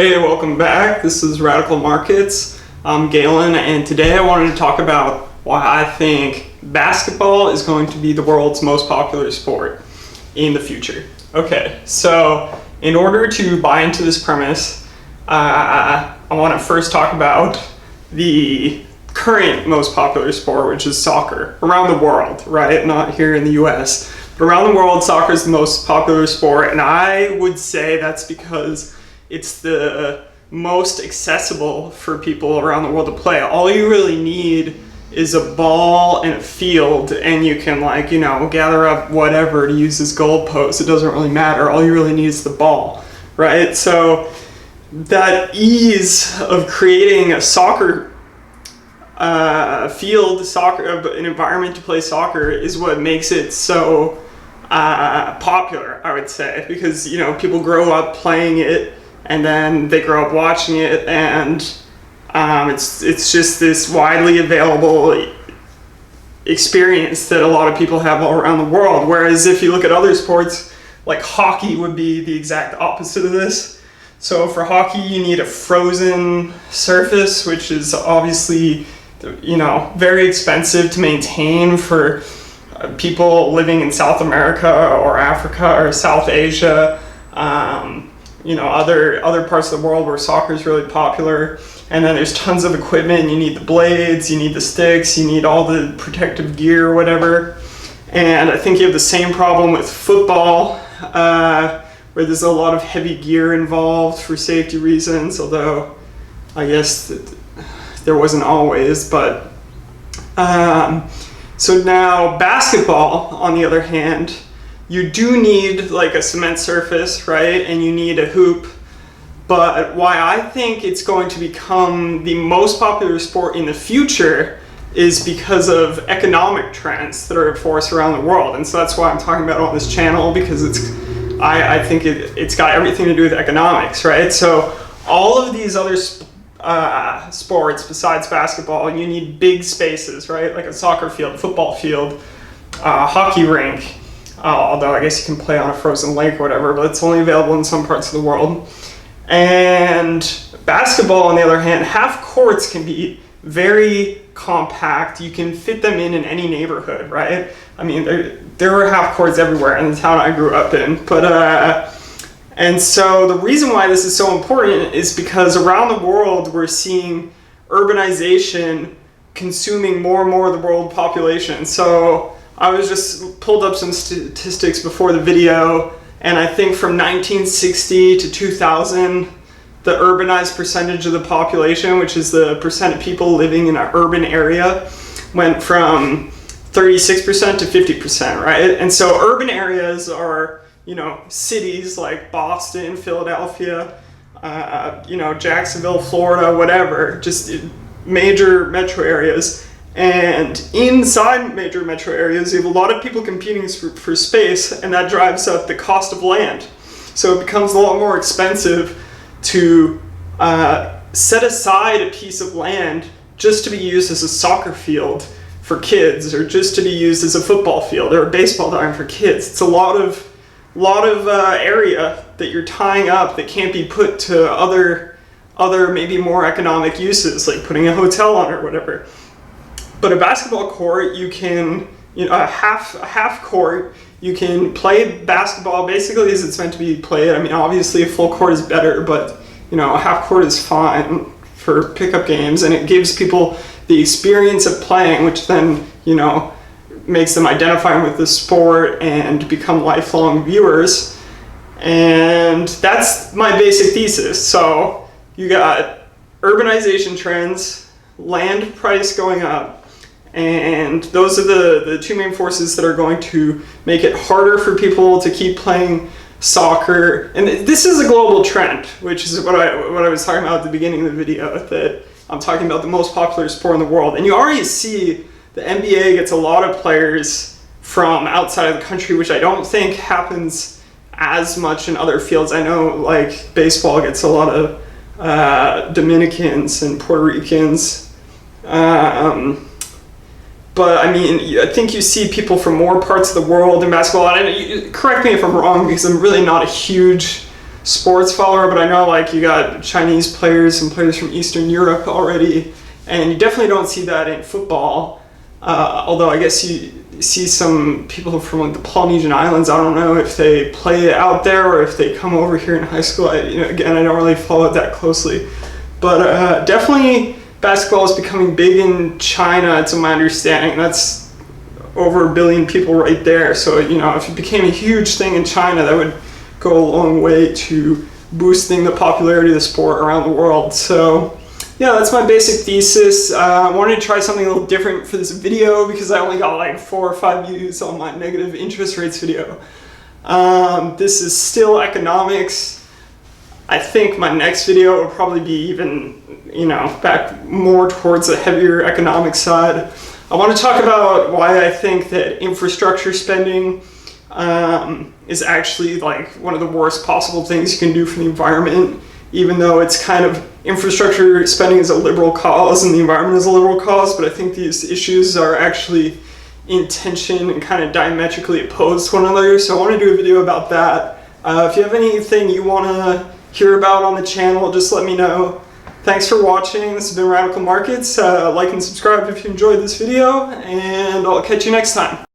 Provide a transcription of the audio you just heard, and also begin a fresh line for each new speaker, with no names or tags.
Hey, welcome back. This is Radical Markets. I'm Galen, and today I wanted to talk about why I think basketball is going to be the world's most popular sport in the future. Okay, so in order to buy into this premise, I want to first talk about the current most popular sport, which is soccer, around the world, right? Not here in the US, but around the world, soccer is the most popular sport, and I would say that's because it's the most accessible for people around the world to play. All you really need is a ball and a field, and you can gather up whatever to use as goalposts. It doesn't really matter. All you really need is the ball, right? So that ease of creating a soccer field, an environment to play soccer is what makes it so popular, I would say, because people grow up playing it, and then they grow up watching it, and it's just this widely available experience that a lot of people have all around the world. Whereas if you look at other sports, like hockey would be the exact opposite of this. So for hockey, you need a frozen surface, which is obviously very expensive to maintain for people living in South America or Africa or South Asia. Other parts of the world where soccer is really popular. And then there's tons of equipment. You need the blades, you need the sticks, you need all the protective gear or whatever. And I think you have the same problem with football, where there's a lot of heavy gear involved for safety reasons, although I guess there wasn't always. But so now basketball, on the other hand, you do need like a cement surface, right? And you need a hoop. But why I think it's going to become the most popular sport in the future is because of economic trends that are at force around the world. And so that's why I'm talking about it on this channel, because I think it's got everything to do with economics, right? So all of these other sports besides basketball, you need big spaces, right? Like a soccer field, football field, hockey rink. Although I guess you can play on a frozen lake or whatever, but it's only available in some parts of the world. And basketball, on the other hand, half courts can be very compact. You can fit them in any neighborhood, right? I mean, there were half courts everywhere in the town I grew up in. And so the reason why this is so important is because around the world we're seeing urbanization consuming more and more of the world population. So I was just pulled up some statistics before the video, and I think from 1960 to 2000, the urbanized percentage of the population, which is the percent of people living in an urban area, went from 36% to 50%, right? And so urban areas are, cities like Boston, Philadelphia, Jacksonville, Florida, whatever, just major metro areas. And inside major metro areas, you have a lot of people competing for space, and that drives up the cost of land. So it becomes a lot more expensive to set aside a piece of land just to be used as a soccer field for kids, or just to be used as a football field or a baseball diamond for kids. It's a lot of area that you're tying up that can't be put to other maybe more economic uses, like putting a hotel on or whatever. But a basketball court, you can, a half court, you can play basketball basically as it's meant to be played. I mean, obviously a full court is better, but a half court is fine for pickup games, and it gives people the experience of playing, which then, makes them identify with the sport and become lifelong viewers. And that's my basic thesis. So you got urbanization trends, land price going up, and those are the two main forces that are going to make it harder for people to keep playing soccer. And this is a global trend, which is what I was talking about at the beginning of the video, that I'm talking about the most popular sport in the world. And you already see the NBA gets a lot of players from outside of the country, which I don't think happens as much in other fields. I know like baseball gets a lot of Dominicans and Puerto Ricans. But I mean, I think you see people from more parts of the world in basketball. And correct me if I'm wrong, because I'm really not a huge sports follower, but I know like you got Chinese players and players from Eastern Europe already, and you definitely don't see that in football. Although I guess you see some people from like the Polynesian Islands. I don't know if they play out there or if they come over here in high school. Again, I don't really follow it that closely, but definitely basketball is becoming big in China, to my understanding. That's over 1 billion people right there. So if it became a huge thing in China, that would go a long way to boosting the popularity of the sport around the world. So yeah, that's my basic thesis. I wanted to try something a little different for this video because I only got like 4 or 5 views on my negative interest rates video. This is still economics. I think my next video will probably be even, back more towards the heavier economic side. I want to talk about why I think that infrastructure spending is actually like one of the worst possible things you can do for the environment, even though it's kind of, infrastructure spending is a liberal cause and the environment is a liberal cause, but I think these issues are actually in tension and kind of diametrically opposed to one another. So I want to do a video about that. If you have anything you want to hear about on the channel, just let me know. Thanks for watching. This has been Radical Markets. Like and subscribe if you enjoyed this video, and I'll catch you next time.